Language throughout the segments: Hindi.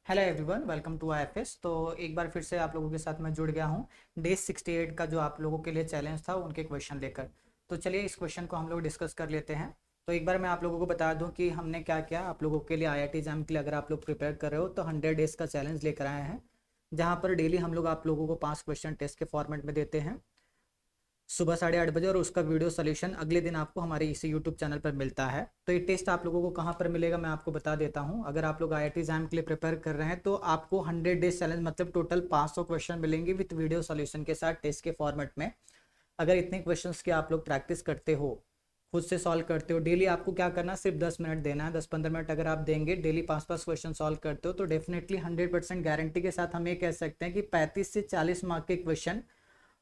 Hello everyone, welcome to IFS. तो एक बार फिर से आप लोगों के साथ मैं जुड़ गया हूँ डे 68 का जो आप लोगों के लिए चैलेंज था उनके क्वेश्चन लेकर। तो चलिए इस क्वेश्चन को हम लोग डिस्कस कर लेते हैं। तो एक बार मैं आप लोगों को बता दूं कि हमने क्या किया आप लोगों के लिए। आईआईटी एग्जाम के लिए अगर आप लोग प्रिपेयर कर रहे हो तो 100 डेज का चैलेंज लेकर आए हैं, जहाँ पर डेली हम लोग आप लोगों को 5 क्वेश्चन टेस्ट के फॉर्मेट में देते हैं सुबह 8:30 बजे, और उसका वीडियो सोल्यूशन अगले दिन आपको हमारे इसी यूट्यूब चैनल पर मिलता है। तो ये टेस्ट आप लोगों को कहाँ पर मिलेगा मैं आपको बता देता हूँ। अगर आप लोग आईआईटी एग्जाम के लिए प्रिपेयर कर रहे हैं तो आपको 100 डेज चैलेंज मतलब टोटल 500 क्वेश्चन मिलेंगे विथ वीडियो सोल्यूशन के साथ टेस्ट के फॉर्मेट में। अगर इतने क्वेश्चंस की आप लोग प्रैक्टिस करते हो, खुद से सॉल्व करते हो, डेली आपको क्या करना है, सिर्फ 10 मिनट देना है। 10-15 मिनट अगर आप देंगे, डेली 5-5 क्वेश्चन सॉल्व करते हो, तो डेफिनेटली 100% गारंटी के साथ हम ये कह सकते हैं कि 35 से 40 मार्क के क्वेश्चन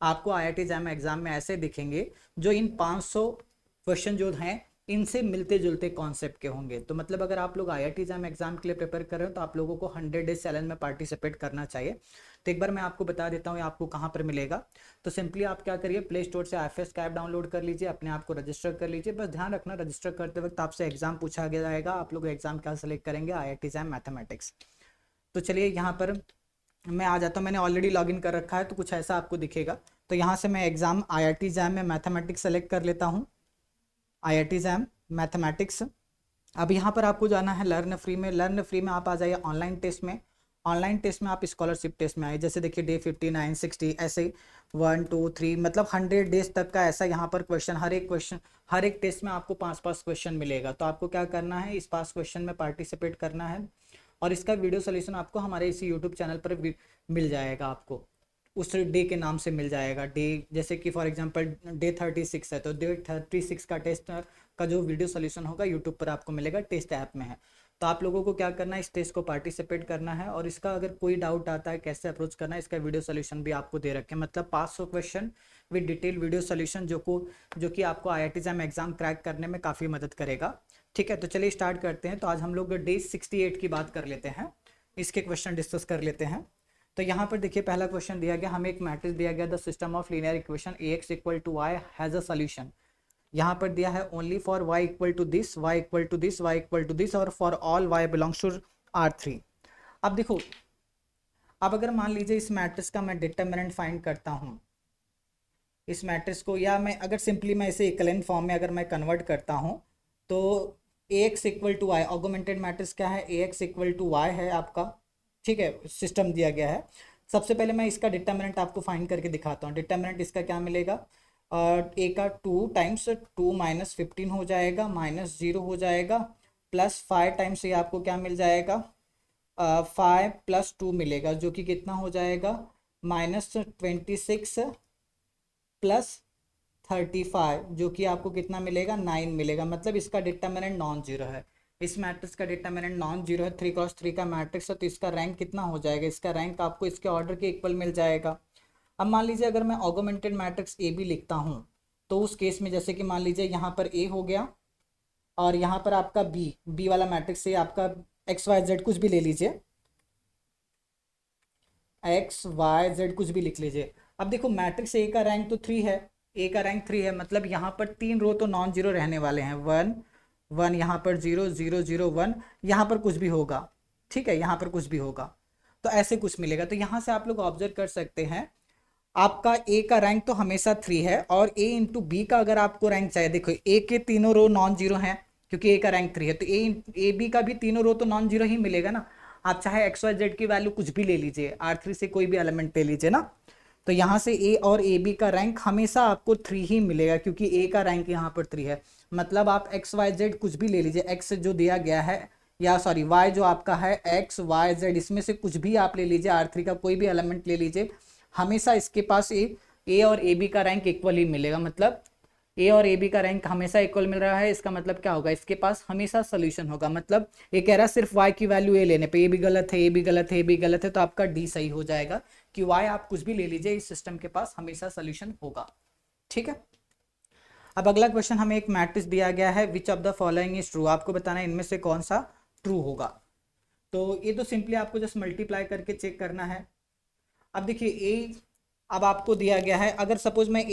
आपको आईआईटी एग्जाम में ऐसे दिखेंगे जो इन 500 क्वेश्चन जो हैं इनसे मिलते जुलते कॉन्सेप्ट के होंगे। तो मतलब अगर आप लोग आईआईटी एग्जाम के लिए प्रिपेयर कर रहे हो तो आप लोगों को 100 डेज चैलेंज में पार्टिसिपेट करना चाहिए। तो एक बार मैं आपको बता देता हूँ आपको कहाँ पर मिलेगा। तो सिंपली आप क्या करिए, प्ले स्टोर से आईएफएस का ऐप डाउनलोड कर लीजिए, अपने आप को रजिस्टर कर लीजिए। बस ध्यान रखना, रजिस्टर करते वक्त आपसे एग्जाम पूछा गया जाएगा, आप लोग एग्जाम क्या सेलेक्ट करेंगे, आईआईटी एग्जाम मैथमेटिक्स। तो चलिए यहाँ पर मैं आ जाता हूँ, मैंने ऑलरेडी लॉगिन कर रखा है तो कुछ ऐसा आपको दिखेगा। तो यहाँ से मैं एग्जाम आईआईटी एग्जाम में मैथमेटिक्स सेलेक्ट कर लेता हूँ, आईआईटी एग्जाम मैथमेटिक्स। अब यहाँ पर आपको जाना है लर्न फ्री में। लर्न फ्री में आप आ जाइए ऑनलाइन टेस्ट में। ऑनलाइन टेस्ट में आप स्कॉलरशिप टेस्ट में आए, जैसे देखिए डे 59, 60 ऐसे 1, 2, 3 मतलब 100 डेज तक का ऐसा यहाँ पर क्वेश्चन, हर एक टेस्ट में आपको 5-5 क्वेश्चन मिलेगा। तो आपको क्या करना है, इस 5 क्वेश्चन में पार्टिसिपेट करना है, और इसका वीडियो सोल्यूशन आपको हमारे इसी यूट्यूब चैनल पर मिल जाएगा। आपको उस डे के नाम से मिल जाएगा। डे जैसे कि फॉर एग्जांपल डे 36 है तो डे 36 का टेस्ट का जो वीडियो सोल्यूशन होगा यूट्यूब पर आपको मिलेगा, टेस्ट ऐप में है। तो आप लोगों को क्या करना है, इस टेस्ट को पार्टिसिपेट करना है, और इसका अगर कोई डाउट आता है कैसे अप्रोच करना है, इसका वीडियो सोल्यूशन भी आपको दे रखे हैं। मतलब 500 question with detail video solution जो कि आपको आईआईटी एग्जाम क्रैक करने में काफ़ी मदद करेगा। ठीक है, तो चलिए स्टार्ट करते हैं। तो आज हम लोग डे 68 की बात कर लेते हैं, इसके क्वेश्चन डिस्कस कर लेते हैं। तो यहाँ पर देखिए पहला क्वेश्चन दिया गया, हमें एक मैट्रिक्स दिया गया, the system of linear equation A X equal to Y has a solution. यहाँ पर दिया है only for Y equal to this, Y equal to this, Y equal to this, और for all Y belongs to R3। अब देखो, अब अगर मान लीजिए इस मैट्रिक्स का मैं डिटर्मिनेंट फाइंड करता हूँ, इस मैट्रिक्स को, या मैं अगर सिंपली मैं इसे इक्विवेलेंट फॉर्म में अगर मैं कन्वर्ट करता हूँ, तो A X equal to Y, augmented matrix क्या है, A X equal to Y है आपका। ठीक है, सिस्टम दिया गया है। सबसे पहले मैं इसका डिटर्मिनेंट आपको फाइंड करके दिखाता हूँ। डिटर्मिनेंट इसका क्या मिलेगा, ए का 2 टाइम्स 2 माइनस 15 हो जाएगा, माइनस 0 हो जाएगा, प्लस 5 टाइम्स ये आपको क्या मिल जाएगा, 5 + 2 मिलेगा, जो कि कितना हो जाएगा, -26 प्लस 35, जो कि आपको कितना मिलेगा, 9 मिलेगा। मतलब इसका डिटर्मिनेंट नॉन जीरो है। इस मैट्रिक्स का डिटर्मिनेंट नॉन जीरो है, 3 × 3 का मैट्रिक्स है, तो इसका रैंक कितना हो जाएगा, इसका रैंक आपको इसके ऑर्डर के इक्वल मिल जाएगा। अब मान लीजिए अगर मैं ऑगमेंटेड मैट्रिक्स ए भी लिखता हूँ, तो उस केस में जैसे कि मान लीजिए यहाँ पर ए हो गया, और यहाँ पर आपका बी, बी वाला मैट्रिक्स से आपका एक्स वाई जेड कुछ भी ले लीजिए, एक्स वाई जेड कुछ भी लिख लीजिए। अब देखो मैट्रिक्स ए का रैंक तो 3 है, ए का रैंक 3 है, मतलब यहाँ पर 3 रो तो नॉन जीरो रहने वाले हैं, 1 1, यहाँ पर 0 0 0 1, यहाँ पर कुछ भी होगा। ठीक है, यहाँ पर कुछ भी होगा, तो ऐसे कुछ मिलेगा। तो यहाँ से आप लोग ऑब्जर्व कर सकते हैं, आपका ए का रैंक तो हमेशा 3 है, और ए इंटू बी का अगर आपको रैंक चाहिए, देखो ए के तीनों रो नॉन जीरो हैं क्योंकि ए का रैंक 3 है, तो ए बी का भी तीनों रो तो नॉन जीरो ही मिलेगा ना। आप चाहे एक्स वाई जेड की वैल्यू कुछ भी ले लीजिए, R3 से कोई भी एलिमेंट ले लीजिए ना, तो यहाँ से ए और ए बी का रैंक हमेशा आपको 3 ही मिलेगा, क्योंकि ए का रैंक यहाँ पर 3 है। मतलब आप एक्स वाई जेड कुछ भी ले लीजिए, एक्स जो दिया गया है, या सॉरी वाई जो आपका है, एक्स वाई जेड, इसमें से कुछ भी आप ले लीजिए, R3 का कोई भी एलिमेंट ले लीजिए, हमेशा इसके पास ए और ए बी का रैंक इक्वल ही मिलेगा। मतलब ए और ए बी का रैंक हमेशा इक्वल मिल रहा है, इसका मतलब क्या होगा, इसके पास हमेशा सोल्यूशन होगा। मतलब ये कह रहा है सिर्फ y की वैल्यू ए लेने पे, ए भी गलत है, ए भी गलत है, ए भी गलत है, तो आपका डी सही हो जाएगा कि y आप कुछ भी ले लीजिए, इस सिस्टम के पास हमेशा सोल्यूशन होगा। ठीक है, अब अगला क्वेश्चन, हमें एक मैट्रिक्स दिया गया है, which of the following is true, आपको बताना है इनमें से कौन सा ट्रू होगा। तो ये तो सिंपली आपको जस्ट मल्टीप्लाई करके चेक करना है। अब देखिए ए, अब आपको दिया गया है, अगर सपोज मैं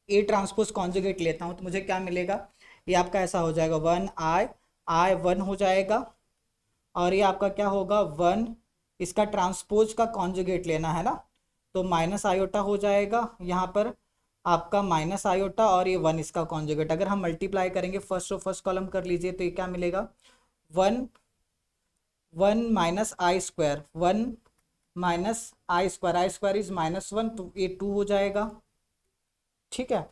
ए ट्रांसपोज कॉन्जुगेट लेता हूँ तो मुझे क्या मिलेगा, ये आपका ऐसा हो जाएगा 1 I 1 हो जाएगा, और ये आपका क्या होगा 1 इसका ट्रांसपोज का कॉन्जुगेट लेना है ना, तो माइनस आयोटा हो जाएगा यहाँ पर आपका माइनस आयोटा, और ये 1 इसका कॉन्जुगेट। अगर हम मल्टीप्लाई करेंगे फर्स्ट रो फर्स्ट कॉलम कर लीजिए, तो ये क्या मिलेगा 1 1 minus I square, 1 minus I square is -1, तो ये 2 हो जाएगा। ठीक है,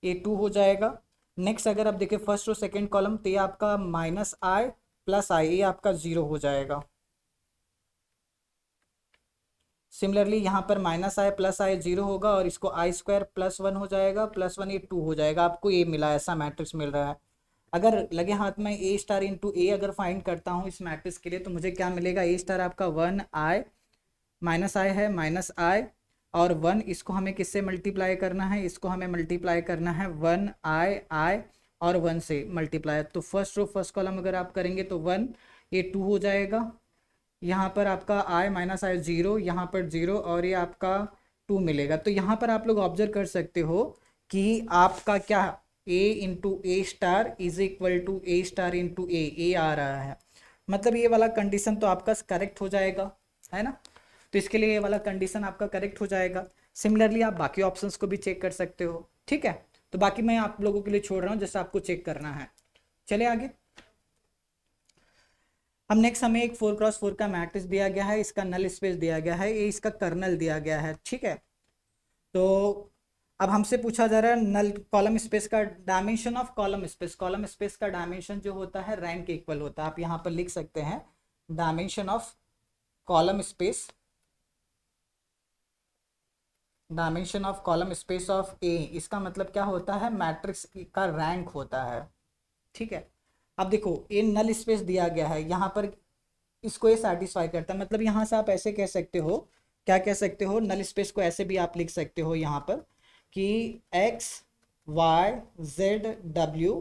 ये 2 हो जाएगा। नेक्स्ट अगर आप देखिए फर्स्ट और सेकंड कॉलम, तो ये आपका माइनस आई प्लस आई, ये आपका 0 हो जाएगा। सिमिलरली यहाँ पर माइनस आई प्लस आई 0 होगा, और इसको आई स्क्वायर प्लस 1 हो जाएगा, प्लस 1 ये 2 हो जाएगा। आपको ये मिला, ऐसा मैट्रिक्स मिल रहा है। अगर लगे हाथ में ए स्टार इंटू ए अगर फाइंड करता हूँ इस मैट्रिक्स के लिए, तो मुझे क्या मिलेगा, ए स्टार आपका 1 आई माइनस आई है, माइनस आई और 1, इसको हमें किससे मल्टीप्लाई करना है, इसको हमें मल्टीप्लाई करना है 1 आई और 1 से मल्टीप्लाई। तो फर्स्ट रो फर्स्ट कॉलम अगर आप करेंगे तो 1, ये 2 हो जाएगा। यहाँ पर आपका आई माइनस आई 0, यहाँ पर 0 और ये आपका 2 मिलेगा। तो यहाँ पर आप लोग ऑब्जर्व कर सकते हो कि आपका क्या a into A star is equal to A star into A आ रहा है। मतलब ये वाला कंडीशन तो आपका करेक्ट हो जाएगा, है ना। तो इसके लिए ये वाला कंडीशन आपका करेक्ट हो जाएगा। सिमिलरली आप बाकी ऑप्शंस को भी चेक कर सकते हो। ठीक है, तो बाकी मैं आप लोगों के लिए छोड़ रहा हूँ, जैसे आपको चेक करना है। चले आगे। अब नेक्स्ट हमें एक 4x4 का मैट्रिक्स दिया गया है, इसका नल स्पेस दिया गया है, ये इसका कर्नल दिया गया है। ठीक है, तो अब हमसे पूछा जा रहा है नल कॉलम स्पेस का dimension of column space. Column space का डायमेंशन जो होता है रैंक के इक्वल होता है। आप यहाँ पर लिख सकते हैं dimension of column space, dimension of column space of A, इसका मतलब क्या होता है, मैट्रिक्स का रैंक होता है। ठीक है, अब देखो ये नल स्पेस दिया गया है, यहाँ पर इसको ये सेटिस्फाई करता है। मतलब यहाँ से आप ऐसे कह सकते हो, क्या कह सकते हो, नल स्पेस को ऐसे भी आप लिख सकते हो यहाँ पर कि x y z w,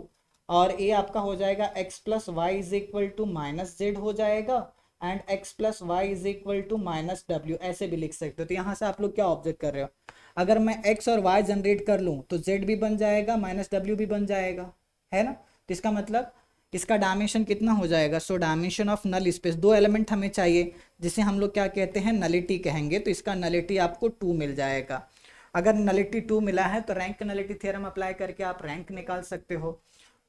और ये आपका हो जाएगा x plus Y is equal to minus Z हो जाएगा, and x plus Y is equal to minus W, ऐसे भी लिख सकते हो। तो यहाँ से आप लोग क्या ऑब्जर्व कर रहे हो, अगर मैं x और y जनरेट कर लूँ तो z भी बन जाएगा, माइनस डब्ल्यू भी बन जाएगा, है ना। तो इसका मतलब इसका डायमेंशन कितना हो जाएगा, so dimension of null space, दो एलिमेंट हमें चाहिए जिसे हम लोग क्या कहते हैं, नलिटी कहेंगे। तो इसका नलिटी आपको 2 मिल जाएगा। अगर नलिटी 2 मिला है तो रैंक नलिटी थ्योरम अप्लाई करके आप रैंक निकाल सकते हो।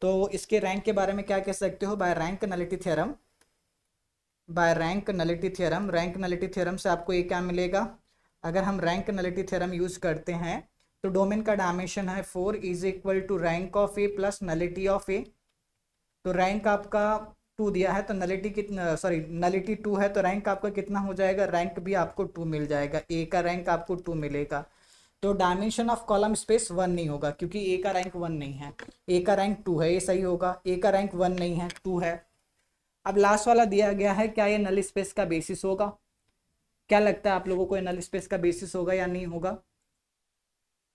तो इसके रैंक के बारे में क्या कह सकते हो, by rank nullity theorem, by rank nullity theorem. Rank nullity theorem से आपको ये क्या मिलेगा, अगर हम रैंक नलिटी थ्योरम यूज करते हैं तो डोमेन का डायमेंशन है 4 is equal to rank of A plus nullity of A. तो रैंक आपका 2 दिया है तो नलिटी कितना, सॉरी नलिटी 2 है तो रैंक आपका कितना हो जाएगा, रैंक भी आपको 2 मिल जाएगा, ए का रैंक आपको 2 मिलेगा। तो डायमेंशन ऑफ कॉलम स्पेस 1 नहीं होगा, क्योंकि ए का रैंक 1 नहीं है, ए का रैंक 2 है, ये सही होगा। ए का रैंक 1 नहीं है, 2 है। अब लास्ट वाला दिया गया है, क्या ये नल स्पेस का बेसिस होगा, क्या लगता है आप लोगों को, ये नल स्पेस का बेसिस होगा या नहीं होगा।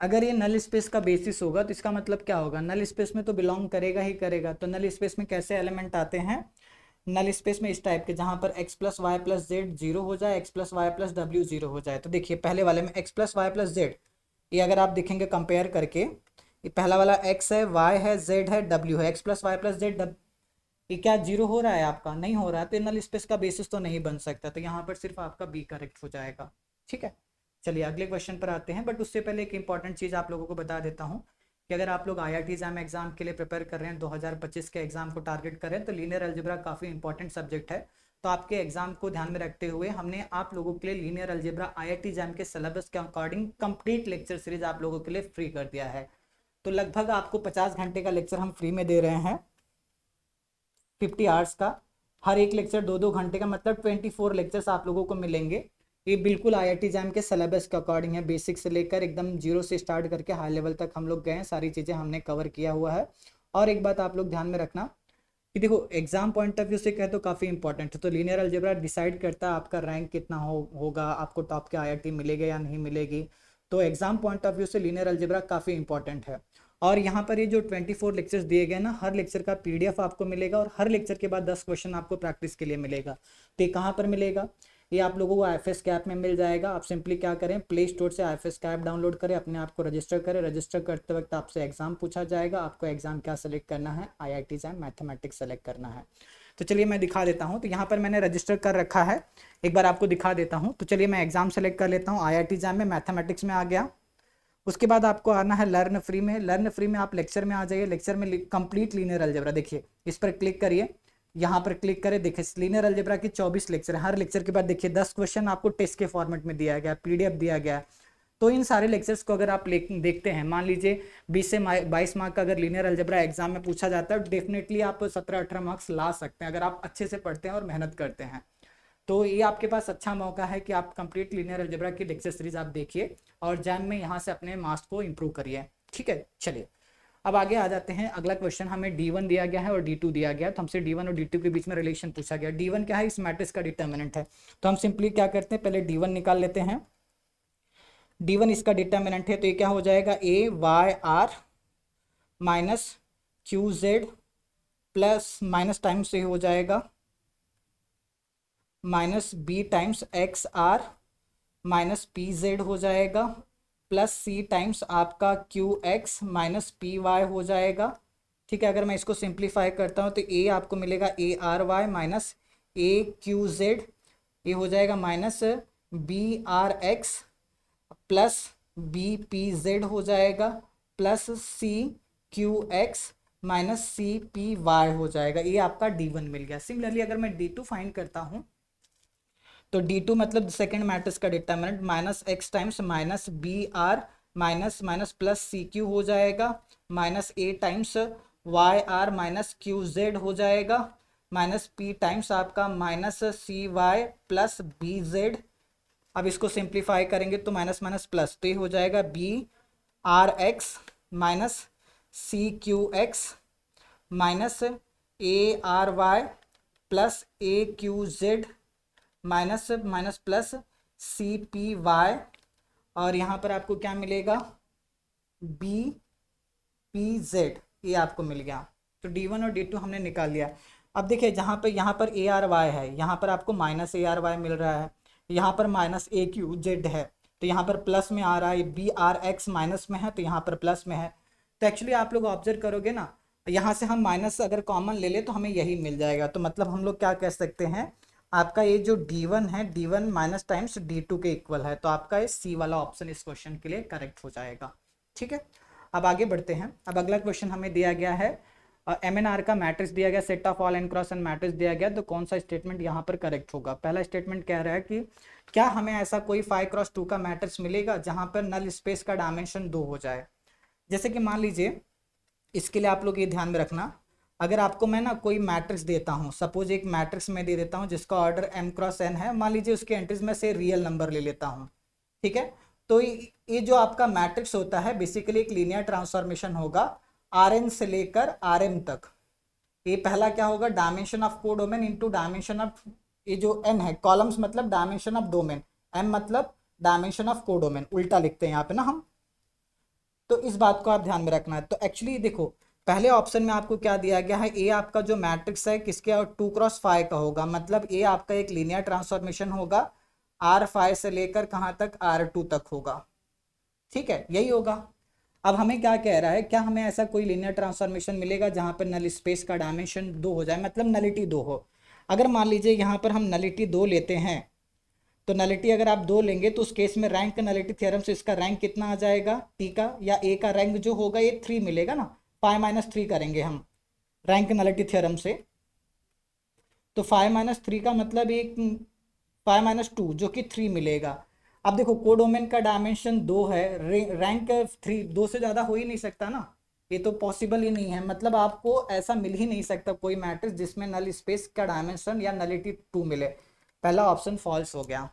अगर ये नल स्पेस का बेसिस होगा तो इसका मतलब क्या होगा, नल स्पेस में तो बिलोंग करेगा ही करेगा। तो नल स्पेस में कैसे एलिमेंट आते हैं, नल स्पेस में इस टाइप के, जहां पर x plus y plus z 0 हो जाए, x प्लस वाई प्लस डब्ल्यू 0 हो जाए। तो देखिए पहले वाले में x plus y plus z, ये अगर आप देखेंगे कंपेयर करके, ये पहला वाला x है, y है, z है, w है, x plus y plus z, ये क्या 0 हो रहा है आपका, नहीं हो रहा है। तो नल स्पेस का बेसिस तो नहीं बन सकता, तो यहाँ पर सिर्फ आपका बी करेक्ट हो जाएगा। ठीक है, चलिए अगले क्वेश्चन पर आते हैं। बट उससे पहले एक इंपॉर्टेंट चीज़ आप लोगों को बता देता हूँ कि अगर आप लोग IIT एग्जाम के लिए प्रिपेयर कर रहे हैं, 2025 के एग्जाम को टारगेट कर रहे हैं, तो लीनियर अलजेब्रा काफ़ी इंपॉर्टेंट सब्जेक्ट है। तो आपके एग्जाम को ध्यान में रखते हुए हमने आप लोगों के लिए लीनियर अलजेब्रा IIT एग्जाम के सिलेबस के अकॉर्डिंग कंप्लीट लेक्चर सीरीज आप लोगों के लिए फ्री कर दिया है। तो लगभग आपको 50 घंटे का लेक्चर हम फ्री में दे रहे हैं, 50 आवर्स का, हर एक लेक्चर 2-2 घंटे का, मतलब 24 लेक्चर्स आप लोगों को मिलेंगे। ये बिल्कुल IIT एग्जाम के सिलेबस के अकॉर्डिंग है, बेसिक से लेकर एकदम 0 से स्टार्ट करके हाई लेवल तक हम लोग गए हैं, सारी चीज़ें हमने कवर किया हुआ है। और एक बात आप लोग ध्यान में रखना कि देखो एग्जाम पॉइंट ऑफ व्यू से कहे तो काफ़ी इंपॉर्टेंट है। तो लीनियर अलजेब्रा डिसाइड करता है आपका रैंक कितना होगा, आपको टॉप के IIT मिलेगा या नहीं मिलेगी। तो एग्जाम पॉइंट ऑफ व्यू से लीनियर अलजेब्रा काफ़ी इंपॉर्टेंट है। और यहाँ पर ये जो 24 लेक्चर्स दिए गए ना, हर लेक्चर का PDF आपको मिलेगा, और हर लेक्चर के बाद 10 क्वेश्चन आपको प्रैक्टिस के लिए मिलेगा। तो ये कहाँ पर मिलेगा, ये आप लोगों को IFS के ऐप में मिल जाएगा। आप सिंपली क्या करें, प्ले स्टोर से IFS का ऐप डाउनलोड करें, अपने आप को रजिस्टर करें। रजिस्टर करते वक्त आपसे एग्जाम पूछा जाएगा, आपको एग्जाम क्या सेलेक्ट करना है, IIT एग्जाम मैथमेटिक्स सेलेक्ट करना है। तो चलिए मैं दिखा देता हूँ। तो यहाँ पर मैंने रजिस्टर कर रखा है, एक बार आपको दिखा देता हूँ। तो चलिए मैं एग्जाम सेलेक्ट कर लेता हूँ, IIT जैम में मैथमेटिक्स में आ गया। उसके बाद आपको आना है लर्न फ्री में। लर्न फ्री में आप लेक्चर में आ जाइए। लेक्चर में कंप्लीट लीनियर अलजेब्रा, देखिए इस पर क्लिक करिए, यहाँ पर क्लिक करें। देखिए लीनियर अलजेब्रा की 24 लेक्चर है। हर लेक्चर के बाद देखिए 10 क्वेश्चन आपको टेस्ट के फॉर्मेट में दिया गया, PDF दिया गया। तो इन सारे लेक्चर्स को अगर आप देखते हैं, मान लीजिए 20 से 22 मार्क का अगर लीनियर अलजेब्रा एग्जाम में पूछा जाता है, डेफिनेटली आप 17-18 मार्क्स ला सकते हैं अगर आप अच्छे से पढ़ते हैं और मेहनत करते हैं। तो ये आपके पास अच्छा मौका है कि आप कंप्लीट लीनियर अलजेब्रा की लेक्चर सीरीज आप देखिए और जैम में यहाँ से अपने मार्क्स को इंप्रूव करिए। ठीक है, चलिए अब आगे आ जाते हैं। अगला क्वेश्चन हमें D1 दिया गया है और D2 दिया गया है। तो हमसे D1 और D2 के बीच में रिलेशन पूछा गया। D1 क्या है? इस मैट्रिक्स का डिटर्मिनेंट है। तो हम सिंपली क्या करते हैं, पहले D1 निकाल लेते हैं। D1 इसका डिटर्मिनेंट है, तो ये क्या हो जाएगा, AYR minus QZ plus minus times से हो जाएगा minus B times XR minus PZ हो जाएगा प्लस C टाइम्स आपका QX माइनस PY हो जाएगा। ठीक है, अगर मैं इसको सिंप्लीफाई करता हूँ तो A आपको मिलेगा ARY माइनस AQZ, ये हो जाएगा माइनस BRX प्लस BPZ हो जाएगा प्लस CQX माइनस CPY हो जाएगा। ये आपका D1 मिल गया। सिमिलरली अगर मैं D2 फाइंड करता हूँ तो D2 मतलब सेकेंड मैट्रिक्स का determinant minus X times minus BR minus minus plus CQ हो जाएगा minus A times YR minus QZ हो जाएगा माइनस P टाइम्स आपका माइनस CY प्लस BZ। अब इसको सिंप्लीफाई करेंगे तो माइनस माइनस प्लस, तो ये हो जाएगा BRX minus CQX minus ARY plus AQZ minus minus plus CPY, और यहाँ पर आपको क्या मिलेगा, BPZ, ये आपको मिल गया। तो D1 और D2 हमने निकाल लिया। अब देखिए जहाँ पर यहाँ पर ARY है, यहाँ पर आपको माइनस ARY मिल रहा है, यहाँ पर माइनस AQZ है, तो यहाँ पर प्लस में आ रहा है। BRX माइनस में है तो यहाँ पर प्लस में है। तो एक्चुअली आप लोग ऑब्जर्व करोगे ना, यहाँ से हम माइनस अगर कॉमन ले ले तो हमें यही मिल जाएगा। तो मतलब हम लोग क्या कह सकते हैं, आपका ये जो D1 है, D1 माइनस टाइम्स D2 के इक्वल है। तो आपका ये C वाला ऑप्शन इस क्वेश्चन के लिए करेक्ट हो जाएगा। ठीक है, अब आगे बढ़ते हैं। अब अगला क्वेश्चन हमें दिया गया है MNR का मैट्रिक्स दिया गया, set of all n cross n matrix दिया गया। तो कौन सा स्टेटमेंट यहाँ पर करेक्ट होगा? पहला स्टेटमेंट कह रहा है कि क्या हमें ऐसा कोई 5x2 का मैट्रिक्स मिलेगा जहाँ पर नल स्पेस का डायमेंशन 2 हो जाए। जैसे कि मान लीजिए, इसके लिए आप लोग ये ध्यान में रखना, अगर आपको मैं ना कोई मैट्रिक्स देता हूँ, सपोज एक मैट्रिक्स में दे देता हूँ जिसका ऑर्डर m क्रॉस n है, मान लीजिए उसके एंट्रीज में से रियल नंबर ले लेता हूँ। ठीक है, तो ये जो आपका मैट्रिक्स होता है बेसिकली एक लीनियर ट्रांसफॉर्मेशन होगा Rn से लेकर Rm तक। ये पहला क्या होगा, dimension of codomain into dimension of, ये जो n है कॉलम्स मतलब डायमेंशन ऑफ डोमेन, m मतलब डायमेंशन ऑफ कोडोमेन, उल्टा लिखते हैं यहाँ पे ना हम। तो इस बात को आप ध्यान में रखना है। तो एक्चुअली देखो पहले ऑप्शन में आपको क्या दिया गया है, ए आपका जो मैट्रिक्स है किसके 2x5 का होगा, मतलब ए आपका एक लीनियर ट्रांसफॉर्मेशन होगा, R5 से लेकर कहाँ तक, R2 तक होगा। ठीक है, यही होगा। अब हमें क्या कह रहा है, क्या हमें ऐसा कोई लीनियर ट्रांसफॉर्मेशन मिलेगा जहाँ पर नल स्पेस का डायमेंशन 2 हो जाए, मतलब नलिटी 2 हो। अगर मान लीजिए यहाँ पर हम नलिटी 2 लेते हैं, तो नलिटी अगर आप 2 लेंगे तो उस केस में रैंक नलिटी थ्योरम से इसका रैंक कितना आ जाएगा, टी का या ए का रैंक जो होगा ये 3 मिलेगा ना, 5-3 करेंगे हम रैंक नलिटी थ्योरम से। तो 5-3 का मतलब एक 5-2 जो कि 3 मिलेगा। अब देखो कोडोमेन का डायमेंशन 2 है, रैंक 3, 2 से ज़्यादा हो ही नहीं सकता ना, ये तो पॉसिबल ही नहीं है। मतलब आपको ऐसा मिल ही नहीं सकता कोई मैट्रिक्स जिसमें नल स्पेस का डायमेंशन या नलिटी 2 मिले। पहला ऑप्शन फॉल्स हो गया।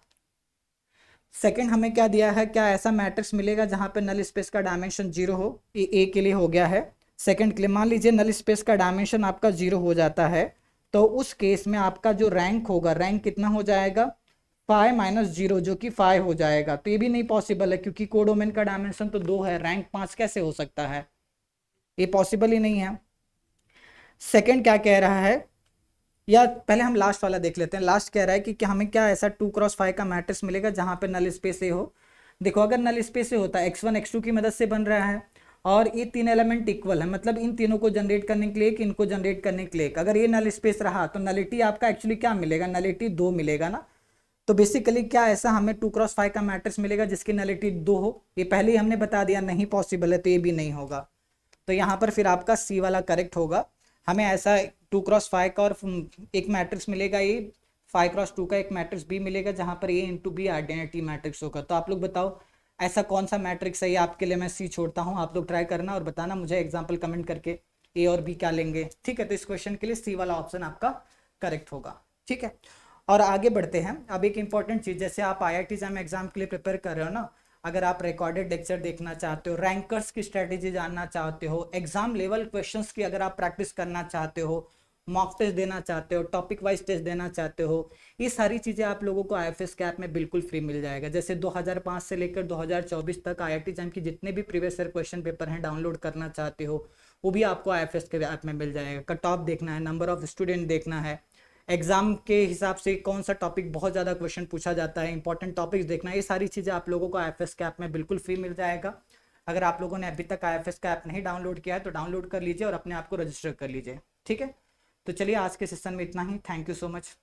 सेकंड हमें क्या दिया है, क्या ऐसा मैट्रिक्स मिलेगा जहां पे नल स्पेस का डायमेंशन 0 हो, ये ए के लिए हो गया है। सेकंड के लिए मान लीजिए नल स्पेस का डायमेंशन आपका 0 हो जाता है, तो उस केस में आपका जो रैंक होगा, रैंक कितना हो जाएगा, 5-0 जो कि 5 हो जाएगा। तो ये भी नहीं पॉसिबल है क्योंकि कोडोमेन का डायमेंशन तो 2 है, रैंक 5 कैसे हो सकता है, ये पॉसिबल ही नहीं है। सेकंड क्या कह रहा है, या पहले हम लास्ट वाला देख लेते हैं। लास्ट कह रहा है कि हमें क्या ऐसा 2x5 का मैट्रिक्स मिलेगा जहां पे नल स्पेस ए हो। देखो अगर नल स्पेस ए होता है x1 x2 की मदद से बन रहा है, और ये 3 एलिमेंट इक्वल है, मतलब इन तीनों को जनरेट करने के लिए एक, इनको जनरेट करने के लिए एक, अगर ये नल स्पेस रहा तो नलिटी आपका एक्चुअली क्या मिलेगा, नलिटी 2 मिलेगा ना। तो बेसिकली क्या ऐसा हमें 2x5 का मैट्रिक्स मिलेगा जिसकी नलिटी 2 हो, ये पहले ही हमने बता दिया नहीं पॉसिबल है, तो ये भी नहीं होगा। तो यहाँ पर फिर आपका सी वाला करेक्ट होगा। हमें ऐसा 2x5 का और एक मैट्रिक्स मिलेगा, ये 5x2 का एक मैट्रिक्स बी मिलेगा जहाँ पर ए इंटू बी आइडेंटिटी मैट्रिक्स होगा। तो आप लोग बताओ ऐसा कौन सा मैट्रिक्स है, ये आपके लिए मैं सी छोड़ता हूँ, आप लोग ट्राई करना और बताना मुझे एग्जाम्पल कमेंट करके ए और बी क्या लेंगे। ठीक है, तो इस क्वेश्चन के लिए सी वाला ऑप्शन आपका करेक्ट होगा। ठीक है, और आगे बढ़ते हैं। अब एक इंपॉर्टेंट चीज, जैसे आप IIT JAM एग्जाम के लिए प्रिपेयर कर रहे हो ना, अगर आप रिकॉर्डेड लेक्चर देखना चाहते हो, रैंकर्स की स्ट्रेटेजी जानना चाहते हो, एग्जाम लेवल क्वेश्चंस की अगर आप प्रैक्टिस करना चाहते हो, मॉक टेस्ट देना चाहते हो, टॉपिक वाइज टेस्ट देना चाहते हो, ये सारी चीज़ें आप लोगों को IFS कैप में बिल्कुल फ्री मिल जाएगा। जैसे 2005 से लेकर 2024 तक IIT JAM की जितने भी प्रीवियस ईयर क्वेश्चन पेपर हैं डाउनलोड करना चाहते हो, वो भी आपको IFS के ऐप में मिल जाएगा। कट ऑफ देखना है, नंबर ऑफ स्टूडेंट देखना है, एग्जाम के हिसाब से कौन सा टॉपिक बहुत ज़्यादा क्वेश्चन पूछा जाता है, इंपॉर्टेंट टॉपिक्स देखना है, ये सारी चीज़ें आप लोगों को IFS के ऐप में बिल्कुल फ्री मिल जाएगा। अगर आप लोगों ने अभी तक IFS का ऐप नहीं डाउनलोड किया है तो डाउनलोड कर लीजिए और अपने आप को रजिस्टर कर लीजिए। ठीक है, तो चलिए आज के सेशन में इतना ही। Thank you so much.